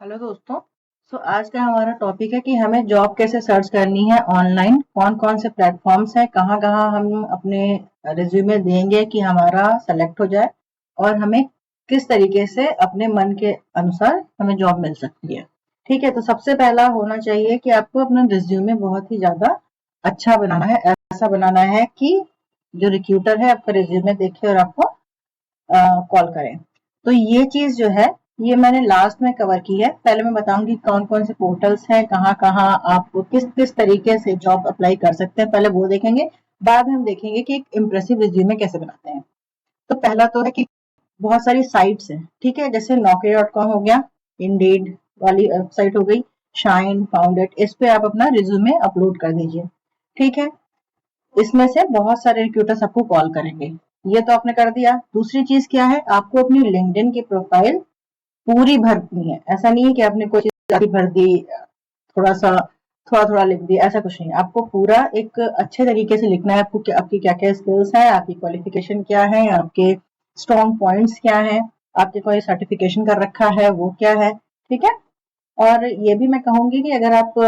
Hello दोस्तों। आज का हमारा टॉपिक है कि हमें जॉब कैसे सर्च करनी है ऑनलाइन, कौन कौन से प्लेटफॉर्म्स हैं, कहाँ कहाँ हम अपने रिज्यूमे देंगे कि हमारा सेलेक्ट हो जाए और हमें किस तरीके से अपने मन के अनुसार हमें जॉब मिल सकती है। ठीक है, तो सबसे पहला होना चाहिए कि आपको अपना रिज्यूमे बहुत ही ज़्यादा अच्छा बनाना है, ऐसा बनाना है कि जो रिक्रूटर है आपका रिज्यूमे देखे और आपको कॉल करें। तो ये चीज जो है ये मैंने लास्ट में कवर की है। पहले मैं बताऊंगी कौन कौन से पोर्टल्स हैं, कहाँ कहाँ आप किस किस तरीके से जॉब अप्लाई कर सकते हैं, पहले वो देखेंगे। बाद में हम देखेंगे कि एक इम्प्रेसिव रिज्यूमे कैसे बनाते हैं। तो पहला तो है कि बहुत सारी साइट्स हैं, ठीक है, जैसे naukri.com हो गया, इंडीड वाली वेबसाइट हो गई, शाइन, फाउंडेड, इस पे आप अपना रिज्यूमे अपलोड कर दीजिए। ठीक है, इसमें से बहुत सारे रिक्रूटर्स आपको कॉल करेंगे। ये तो आपने कर दिया। दूसरी चीज क्या है, आपको अपनी लिंक्डइन की प्रोफाइल पूरी भरनी है। ऐसा नहीं है कि आपने कोई चीज भर दी, थोड़ा सा थोड़ा थोड़ा लिख दिया, ऐसा कुछ नहीं। आपको पूरा एक अच्छे तरीके से लिखना है। आपको आपकी क्या क्या स्किल्स है, आपकी क्वालिफिकेशन क्या है, आपके स्ट्रॉन्ग पॉइंट्स क्या है, आपके कोई सर्टिफिकेशन कर रखा है वो क्या है। ठीक है, और ये भी मैं कहूंगी कि अगर आप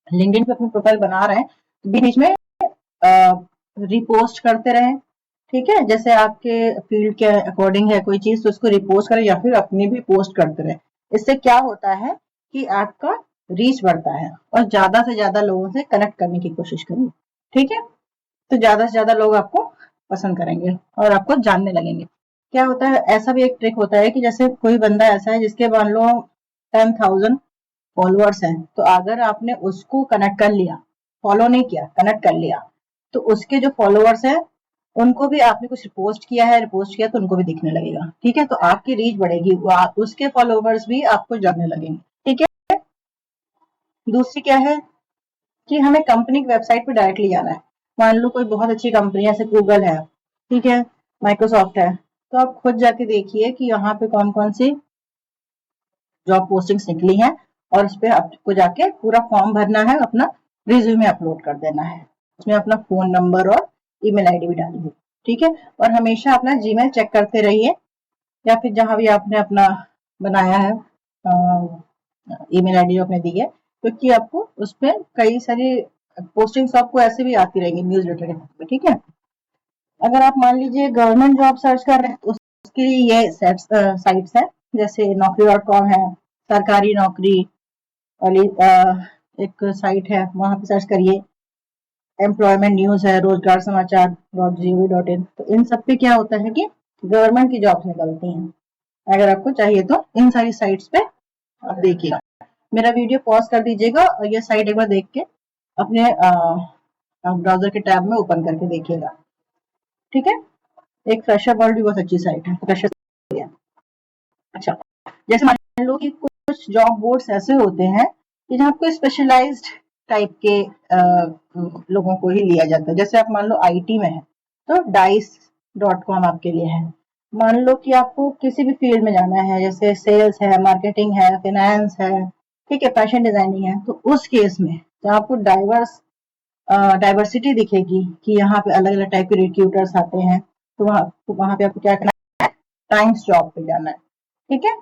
लिंक्डइन पे अपनी प्रोफाइल बना रहे हैं तो बीच में रिपोस्ट करते रहें। ठीक है, जैसे आपके फील्ड के अकॉर्डिंग है कोई चीज तो उसको रिपोस्ट करें या फिर अपनी भी पोस्ट करते रहें। इससे क्या होता है कि आपका रीच बढ़ता है और ज्यादा से ज्यादा लोगों से कनेक्ट करने की कोशिश करिए। ठीक है, तो ज्यादा से ज्यादा लोग आपको पसंद करेंगे और आपको जानने लगेंगे। क्या होता है, ऐसा भी एक ट्रिक होता है कि जैसे कोई बंदा ऐसा है जिसके मान लो 10,000 फॉलोअर्स हैं, तो अगर आपने उसको कनेक्ट कर लिया, फॉलो नहीं किया, कनेक्ट कर लिया, तो उसके जो फॉलोअर्स हैं उनको भी आपने कुछ रिपोस्ट किया तो उनको भी दिखने लगेगा। ठीक है, तो आपकी रीच बढ़ेगी, उसके फॉलोअर्स भी आपको जानने लगेंगे। ठीक है, दूसरी क्या है कि हमें कंपनी की वेबसाइट पे डायरेक्टली जाना है। मान लो कोई बहुत अच्छी कंपनी है, जैसे गूगल है, ठीक है, माइक्रोसॉफ्ट है, तो आप खुद जाके देखिए कि यहाँ पे कौन कौन सी जॉब पोस्टिंग्स निकली हैं और उस पर आपको जाके पूरा फॉर्म भरना है, अपना रिज्यूमे अपलोड कर देना है, उसमें अपना फोन नंबर और ईमेल आईडी भी डालिए। ठीक है, और हमेशा अपना जीमेल चेक करते रहिए या फिर जहां भी आपने अपना बनाया है ईमेल आईडी जो आपने दी है, क्योंकि आपको उस पर कई सारी पोस्टिंग्स आपको ऐसे भी आती रहेंगी न्यूज लेटर के। ठीक है, अगर आप मान लीजिए गवर्नमेंट जॉब सर्च कर रहे हैं तो उसके लिए ये साइट्स है, जैसे naukri.com है, सरकारी नौकरी वाली एक साइट है, वहां पे सर्च करिए। एम्प्लॉयमेंट न्यूज है, रोजगार समाचार .gov.in, तो इन सब पे क्या होता है कि गवर्नमेंट की जॉब्स निकलती हैं। अगर आपको चाहिए तो इन सारी साइट्स पे आप देखिएगा। मेरा वीडियो पॉज कर दीजिएगा और ये साइट एक बार देख के अपने ब्राउजर के टैब में ओपन करके देखिएगा। ठीक है, एक फ्रेशर वर्ल्ड भी बहुत अच्छी साइट है, फ्रेशर। अच्छा, जैसे मान लो कि कुछ जॉब बोर्ड्स ऐसे होते हैं कि जहाँ पे स्पेशलाइज्ड टाइप के लोगों को ही लिया जाता है। जैसे आप मान लो आईटी में है तो dice.com आपके लिए है। मान लो कि आपको किसी भी फील्ड में जाना है, जैसे सेल्स है, मार्केटिंग है, फाइनेंस है, ठीक है, फैशन डिजाइनिंग है, तो उस केस में तो आपको डाइवर्सिटी दिखेगी कि यहाँ पे अलग अलग टाइप के रिक्रूटर्स आते हैं। तो वहां पे आपको क्या करना है, टाइम्स जॉब पे जाना है। ठीक है,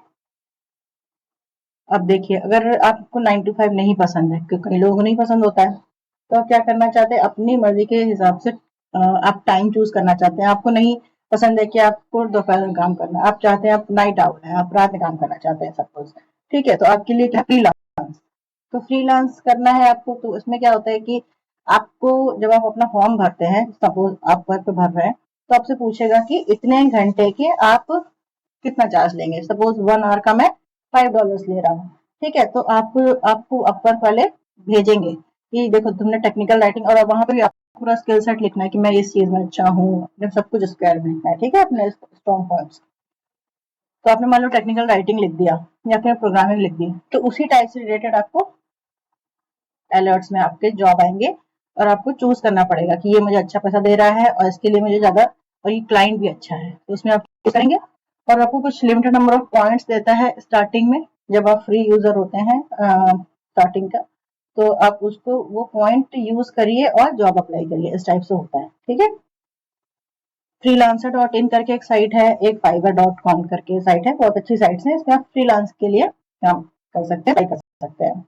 अब देखिए अगर आपको 9 to 5 नहीं पसंद है, क्योंकि कई लोगों को नहीं पसंद होता है, तो आप क्या करना चाहते हैं, अपनी मर्जी के हिसाब से आप टाइम चूज करना चाहते हैं। आपको नहीं पसंद है कि आपको दोपहर में काम करना है, आप चाहते हैं आप नाइट आउट है, आप रात में काम करना चाहते हैं सपोज। ठीक है, तो आपके लिए क्या फ्रीलांस, तो फ्रीलांस करना है आपको, तो इसमें क्या होता है कि आपको जब आप अपना फॉर्म भरते हैं, सपोज आप वर्क पे भर रहे हैं, तो आपसे पूछेगा कि इतने घंटे के आप कितना चार्ज लेंगे। सपोज 1 आवर का मैं $5 ले रहा हूँ। ठीक है, तो आपको आपको अपवर्क वाले भेजेंगे कि देखो तुमने टेक्निकल राइटिंग, और वहां पे भी आपको पूरा स्किल सेट लिखना है कि मैं इस चीज में अच्छा हूँ, जब सब कुछ स्क्वायर में लिखना है। ठीक है, अपने स्ट्रॉन्ग पॉइंट्स। तो आपने मान लो टेक्निकल राइटिंग लिख दिया या फिर प्रोग्रामिंग लिख दी, तो उसी टाइप से रिलेटेड आपको अलर्ट्स में आपके जॉब आएंगे और आपको चूज करना पड़ेगा कि ये मुझे अच्छा पैसा दे रहा है और इसके लिए मुझे ज्यादा, और ये क्लाइंट भी अच्छा है, तो उसमें आप करेंगे। और आपको कुछ लिमिटेड नंबर ऑफ पॉइंट्स देता है स्टार्टिंग में, जब आप फ्री यूजर होते हैं स्टार्टिंग का, तो आप उसको वो पॉइंट यूज करिए और जॉब अप्लाई करिए, इस टाइप से होता है। ठीक है, freelancer.in करके एक साइट है, एक fiverr.com करके साइट है, बहुत अच्छी साइट्स है, इसमें आप फ्रीलांस के लिए काम कर सकते हैं, कर सकते हैं।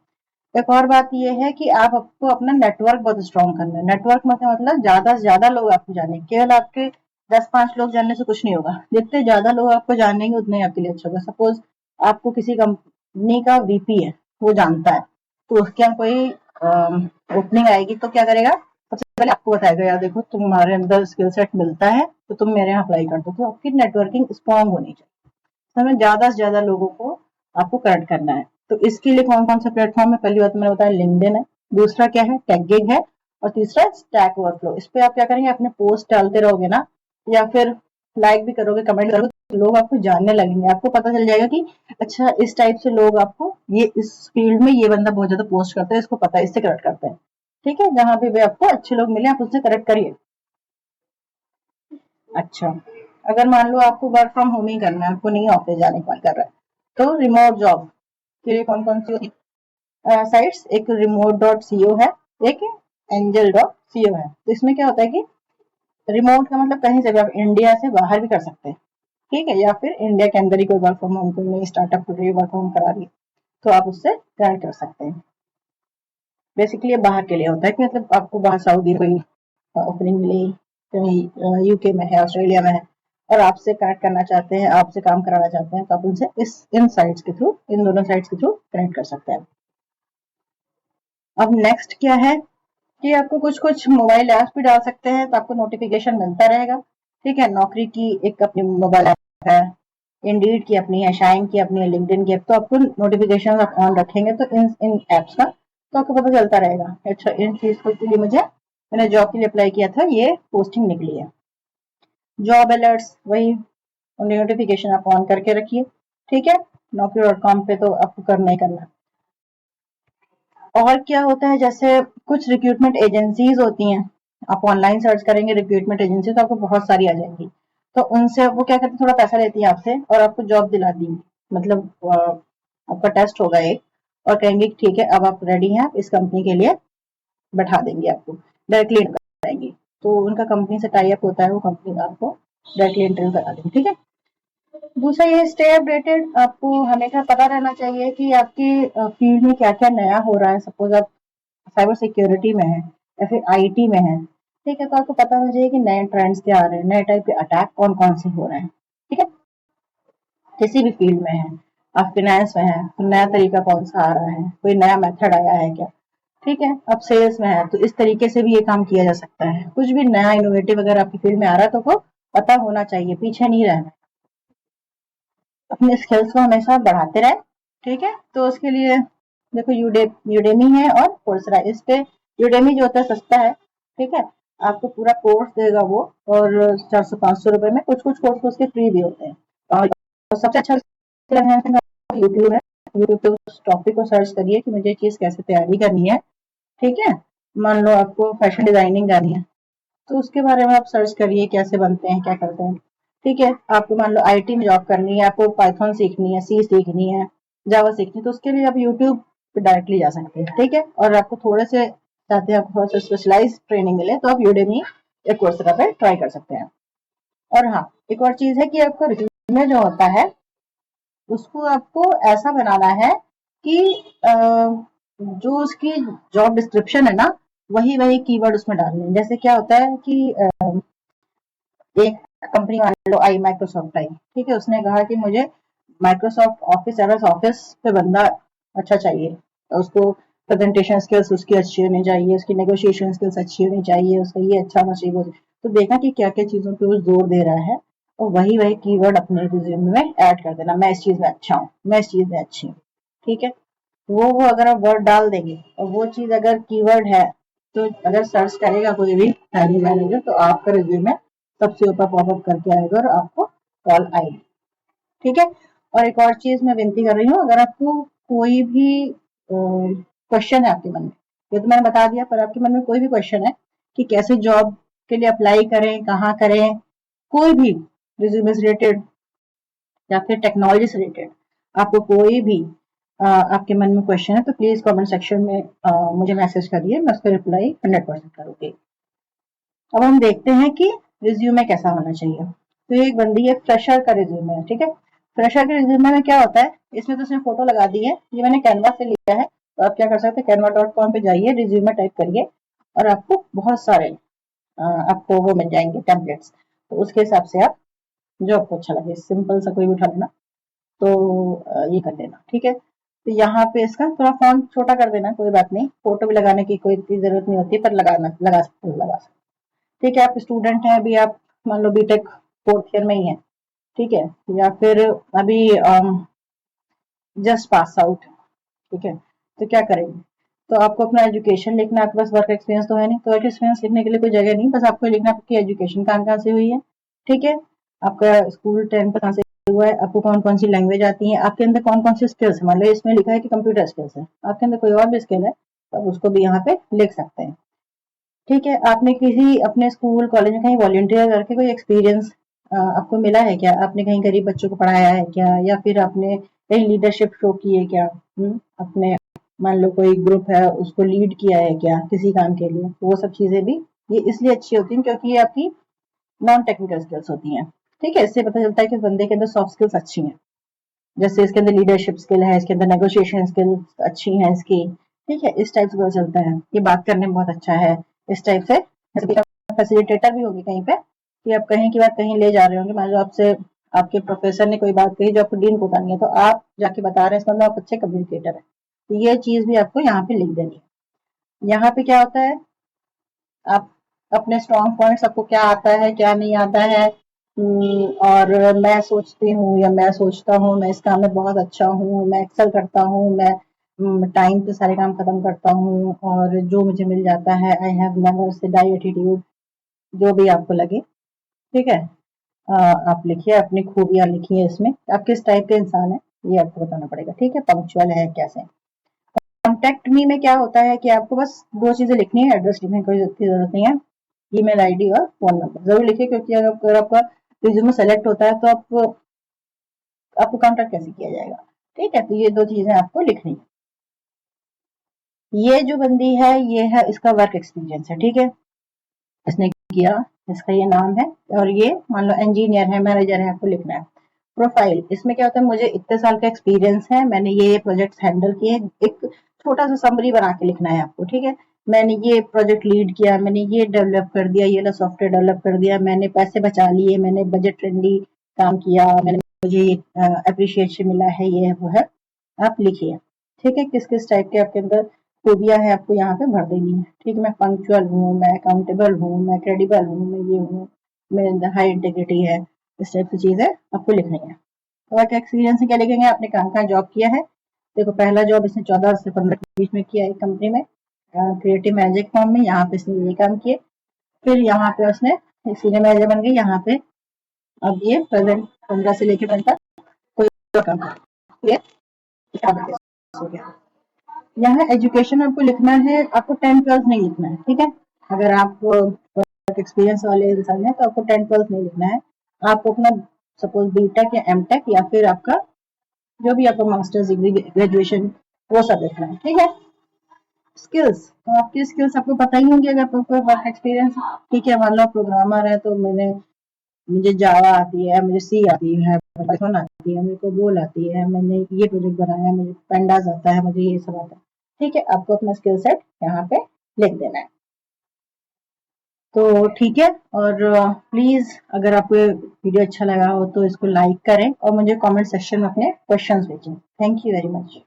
एक और बात ये है कि आपको अपना नेटवर्क बहुत स्ट्रॉन्ग करना है। नेटवर्क मतलब ज्यादा से ज्यादा लोग आपको जाने, केवल आपके 10-5 लोग जानने से कुछ नहीं होगा। जितने ज्यादा लोग आपको जानेंगे उतने ही आपके लिए अच्छा होगा। सपोज आपको किसी कंपनी का वीपी है, वो जानता है, तो उसके यहाँ कोई ओपनिंग आएगी तो क्या करेगा, सबसे पहले आपको बताएगा, यार देखो तुम्हारे अंदर स्किल सेट मिलता है तो तुम मेरे यहाँ अप्लाई कर दो। तो आपकी नेटवर्किंग स्ट्रॉन्ग होनी चाहिए। हमें ज्यादा से ज्यादा लोगों को आपको कनेक्ट करना है। तो इसके लिए कौन कौन सा प्लेटफॉर्म है, पहली बात मैंने बताया लिंक्डइन है, दूसरा क्या है टैगगिग है, और तीसरा स्टैक ओवरफ्लो। इस पे आप क्या करेंगे, अपने पोस्ट डालते रहोगे ना, या फिर लाइक भी करोगे, कमेंट करोगे, तो लोग आपको जानने लगेंगे। आपको पता चल जाएगा कि अच्छा इस टाइप से लोग आपको, ये इस फील्ड में ये बंदा बहुत ज्यादा पोस्ट करता है, इसको पता है, इससे कनेक्ट करते हैं। ठीक है, जहां पे भी आपको अच्छे लोग मिले आप उससे कनेक्ट करिए। अच्छा, अगर मान लो आपको वर्क फ्रॉम होम ही करना है, आपको नहीं ऑफिस जाने का मन कर रहा है, तो रिमोट जॉब के लिए कौन कौन सी साइट्स, एक remote.co है, एक angel.co है। तो इसमें क्या होता है कि रिमोट का मतलब कहीं से भी, आप इंडिया से बाहर भी कर सकते हैं, ठीक है, या फिर इंडिया के अंदर ही कोई वर्क फ्रॉम होम, कोई नई स्टार्टअप कर रही है, वर्क फ्रॉम होम करा रही है, तो आप उससे कनेक्ट कर सकते हैं। बेसिकली ये बाहर के लिए होता है कि मतलब आपको बाहर सऊदी कोई ओपनिंग मिली, कहीं यूके में है, ऑस्ट्रेलिया में है, और आपसे कनेक्ट करना चाहते हैं, आपसे काम कराना चाहते हैं, तो आप उनसे इन साइट्स के थ्रू, इन दोनों साइट्स के थ्रू कनेक्ट कर सकते हैं। अब नेक्स्ट क्या है कि आपको कुछ कुछ मोबाइल ऐप्स भी डाल सकते हैं, तो आपको नोटिफिकेशन मिलता रहेगा। ठीक है, नौकरी की एक अपनी मोबाइल ऐप है, इंडीड की अपनी है, शाइन की अपनी है, लिंक्डइन की, तो आपको नोटिफिकेशन आप ऑन रखेंगे तो इन एप्स का तो आपको पता चलता रहेगा। अच्छा, इन चीज के लिए मैंने जॉब के लिए अप्लाई किया था, ये पोस्टिंग निकली है। जॉब अलर्ट्स, वही नोटिफिकेशन आप ऑन करके रखिए। ठीक है, naukri.com पे तो आपको करना ही करना। और क्या होता है, जैसे कुछ रिक्रूटमेंट एजेंसीज होती हैं, आप ऑनलाइन सर्च करेंगे रिक्रूटमेंट एजेंसी तो आपको बहुत सारी आ जाएंगी। तो उनसे वो क्या करते हैं, थोड़ा पैसा लेती है आपसे और आपको जॉब दिला दी, मतलब आपका टेस्ट होगा एक, और कहेंगे ठीक है अब आप रेडी हैं, आप इस कंपनी के लिए बैठा देंगे, आपको डायरेक्टली कराएंगे। तो उनका कंपनी से टाई अप होता है, वो कंपनी आपको डायरेक्टली इंटरव्यू करा देंगे। ठीक है, दूसरा ये स्टे अपडेटेड, आपको हमेशा पता रहना चाहिए कि आपकी फील्ड में क्या क्या नया हो रहा है। सपोज आप साइबर सिक्योरिटी में है या फिर आईटी में है, ठीक है, तो आपको पता होना चाहिए कि नए ट्रेंड्स क्या आ रहे हैं, नए टाइप के अटैक कौन कौन से हो रहे हैं। ठीक है, किसी भी फील्ड में है, आप फाइनेंस में है तो नया तरीका कौन सा आ रहा है, कोई नया मेथड आया है क्या। ठीक है, अब सेल्स में है तो इस तरीके से भी ये काम किया जा सकता है। कुछ भी नया इनोवेटिव अगर आपकी फील्ड में आ रहा है तो वो पता होना चाहिए, पीछे नहीं रहना, अपने स्किल्स को हमेशा बढ़ाते रहे। ठीक है, तो उसके लिए देखो यूडेमी है और कोर्सेरा। इस पे यूडेमी जो होता है सस्ता है, ठीक है, आपको पूरा कोर्स देगा वो, और 400-500 रुपए में। कुछ कुछ कोर्स उसके फ्री भी होते हैं। और सबसे अच्छा यूट्यूब है, यूट्यूब पे उस टॉपिक को सर्च करिए कि मुझे ये चीज कैसे तैयारी करनी है। ठीक है, मान लो आपको फैशन डिजाइनिंग करनी है, तो उसके बारे में आप सर्च करिए कैसे बनते हैं, क्या करते हैं। ठीक है, आपको मान लो आईटी में जॉब करनी है, आपको पाइथन सीखनी है, सी सीखनी है, जावा सीखनी है, तो उसके लिए आप यूट्यूब पे डायरेक्टली जा सकते हैं। ठीक है, और आपको थोड़े से चाहते हैं, आपको थोड़ा सा स्पेशलाइज ट्रेनिंग मिले, तो आप यूडेमी या कोर्सेरा पे ट्राई कर सकते हैं। और हाँ, एक और चीज है कि आपका रिज्यूमे जो होता है उसको आपको ऐसा बनाना है कि जो उसकी जॉब डिस्क्रिप्शन है ना, वही वही कीवर्ड उसमें डालने हैं। जैसे क्या होता है कि एक कंपनी मान लो आई, माइक्रोसॉफ्ट आई, ठीक है, उसने कहा कि मुझे माइक्रोसॉफ्ट ऑफिस एवरेज ऑफिस पे बंदा अच्छा चाहिए, तो उसको प्रेजेंटेशन स्किल्स उसकी अच्छी होनी चाहिए, उसकी नेगोशिएशन स्किल्स अच्छी होनी चाहिए, उसका ये अच्छा होना चाहिए, तो देखा कि क्या क्या चीजों पे वो जोर दे रहा है, और वही वही कीवर्ड अपने रिज्यूमे में ऐड कर देना। मैं इस चीज में अच्छा हूँ, मैं इस चीज में अच्छी हूँ। ठीक है, वो अगर आप वर्ड डाल देंगे और वो चीज अगर कीवर्ड है, तो अगर सर्च करेगा कोई भी हायरिंग मैनेजर तो आपका रिज्यूमे सबसे ऊपर पॉपअप करके आएगा और आपको कॉल आएगी। ठीक है, और एक और चीज मैं विनती कर रही हूँ, अगर आपको कोई भी क्वेश्चन है आपके मन में, ये तो मैंने बता दिया, पर आपके मन में कोई भी क्वेश्चन है कि कैसे जॉब के लिए अप्लाई करें, कहाँ करें, कोई भी रिज्यूमे से रिलेटेड या फिर टेक्नोलॉजी से रिलेटेड आपको कोई भी आपके मन में क्वेश्चन है, तो प्लीज कमेंट सेक्शन में मुझे मैसेज करिए, मैं उसका रिप्लाई 100% करूंगी। अब हम देखते हैं कि रिज्यूमे कैसा होना चाहिए। तो ये एक बंदी है, फ्रेशर का रिज्यूमे है। ठीक है, फ्रेशर के रिज्यूमे में क्या होता है, इसमें तो उसने फोटो लगा दी है, ये मैंने कैनवा से लिया है। तो आप क्या कर सकते हैं, canva.com पे जाइए, रिज्यूमे टाइप करिए और आपको बहुत सारे आपको वो मिल जाएंगे टेम्पलेट्स। तो उसके हिसाब से आप जो आपको अच्छा लगे सिंपल सा कोई भी उठा लेना, तो ये कर लेना, ठीक है। तो यहाँ पे इसका थोड़ा फॉन्ट छोटा कर देना, कोई बात नहीं, फोटो भी लगाने की कोई इतनी जरूरत नहीं होती, पर लगा सकते। ठीक है, आप स्टूडेंट हैं अभी, आप मान लो बीटेक फोर्थ ईयर में ही है, ठीक है, या फिर अभी जस्ट पास आउट, ठीक है, तो क्या करेंगे, तो आपको अपना एजुकेशन लिखना है, आपके पास वर्क एक्सपीरियंस तो है नहीं, तो वर्क एक्सपीरियंस लिखने के लिए कोई जगह नहीं, बस आपको लिखना है आपकी एजुकेशन कहाँ कहाँ से हुई है, ठीक है, आपका स्कूल 10 कहाँ से हुआ है, आपको कौन कौन सी लैंग्वेज आती है, आपके अंदर कौन कौन सी स्किल्स है, मान लो इसमें लिखा है कि कंप्यूटर स्किल्स है, आपके अंदर कोई और भी स्किल है तो आप उसको भी यहाँ पे लिख सकते हैं, ठीक है। आपने किसी अपने स्कूल कॉलेज में कहीं वॉलंटियर करके कोई एक्सपीरियंस आपको मिला है क्या, आपने कहीं गरीब बच्चों को पढ़ाया है क्या, या फिर आपने कहीं लीडरशिप शो की है क्या, अपने मान लो कोई ग्रुप है उसको लीड किया है क्या किसी काम के लिए, तो वो सब चीजें भी ये इसलिए अच्छी होती हैं क्योंकि ये आपकी नॉन टेक्निकल स्किल्स होती हैं, ठीक है। इससे पता चलता है कि बंदे के अंदर सॉफ्ट स्किल्स अच्छी हैं, जैसे इसके अंदर लीडरशिप स्किल है, इसके अंदर नेगोशिएशन स्किल्स अच्छी हैं इसकी, ठीक है, इस टाइप से पता चलता है, ये बात करने में बहुत अच्छा है, इस टाइप से। फैसिलिटेटर भी होगी कहीं पे कि आप कहीं की बात कहीं ले जा रहे होंगे, मान लो आपसे आपके प्रोफेसर ने कोई बात कही जो आपको डीन को बतानी है, तो आप जाके बता रहे हैं, इसका मतलब आप अच्छे कम्युनिकेटर है, तो ये चीज भी आपको यहाँ पे लिख देनी है। यहाँ पे क्या होता है, आप अपने स्ट्रॉन्ग पॉइंट्स, आपको क्या आता है क्या नहीं आता है, और मैं सोचती हूँ या मैं सोचता हूँ मैं इस काम में बहुत अच्छा हूँ, मैं एक्सेल करता हूँ, मैं टाइम पे सारे काम खत्म करता हूँ और जो मुझे मिल जाता है, I have never say die attitude, जो भी आपको लगे, ठीक है। आप लिखिए, अपनी खूबियां लिखिए, इसमें आप किस टाइप के इंसान है ये आपको बताना पड़ेगा, ठीक है, पंक्चुअल है कैसे। कॉन्टेक्ट मी में क्या होता है कि आपको बस दो चीजें लिखनी है, एड्रेस लिखने की कोई जरूरत नहीं है, ईमेल आईडी और फोन नंबर जरूर लिखिए, क्योंकि अगर आपका रिज्यूमे सेलेक्ट होता है तो आपको कांटेक्ट कैसे किया जाएगा, ठीक है, तो ये दो चीजें आपको लिखनी है। ये जो बंदी है ये है इसका वर्क एक्सपीरियंस है, ठीक है, इसने किया, इसका ये नाम है, और ये मान लो इंजीनियर है, मैनेजर है, आपको लिखना है। प्रोफाइल, इसमें क्या होता है, मुझे इतने साल का एक्सपीरियंस है, मैंने ये प्रोजेक्ट हैंडल किए, एक छोटा सा समरी बना के लिखना है आपको, ठीक है, मैंने ये प्रोजेक्ट लीड किया, मैंने ये डेवलप कर दिया, ये सॉफ्टवेयर डेवलप कर दिया, मैंने पैसे बचा लिए, मैंने बजट फ्रेंडली काम किया, मैंने मुझे ये अप्रिशिएशन मिला है, ये वो है, आप लिखिए, ठीक है, किस किस टाइप के आपके अंदर खूबियां है आपको यहाँ पे भर देनी है, ठीक है, मैं पंक्चुअल हूँ, मैं अकाउंटेबल हूँ, मैं क्रेडिबल हूँ, मैं ये हूँ, मेरे अंदर हाई इंटेग्रिटी है, इस टाइप की चीजें आपको लिखनी है। वर्क एक्सपीरियंस में क्या लिखेंगे, आपने कहाँ कहाँ जॉब किया है, देखो पहला जॉब इसने 14 से 15 के बीच में किया एक कंपनी में, क्रिएटिव मैनेजर फॉर्म में, यहाँ पे इसने ये काम किए, फिर यहाँ पे उसने सीनियर मैनेजर बन गई, यहाँ पे अब ये प्रेजेंट 15 से लेके 15 कोई और काम कर, ये हो गया। यहाँ एजुकेशन आपको लिखना है, आपको 10-12 नहीं लिखना है, ठीक है, अगर आप वर्क एक्सपीरियंस वाले इंसान है तो आपको 10-12 नहीं लिखना है, आपको अपना सपोज बीटेक या एमटेक या फिर आपका जो भी आपका मास्टर्स डिग्री ग्रेजुएशन वो सब लिखना है, ठीक है। स्किल्स, तो आपकी स्किल्स आपको पता ही होंगी अगर आपको वर्क एक्सपीरियंस, ठीक है, मान लो प्रोग्रामर है तो मुझे जावा आती है, मुझे सी आती है, पाइथन आती है, मेरे को बोल आती है, मैंने ये प्रोजेक्ट बनाया, मुझे पेंडास आता है, मुझे ये सब आता है, ठीक है, आपको अपना स्किल सेट यहाँ पे लिख देना है, तो ठीक है। और प्लीज अगर आपको वीडियो अच्छा लगा हो तो इसको लाइक करें और मुझे कमेंट सेक्शन में अपने क्वेश्चंस भेजें। Thank you very much.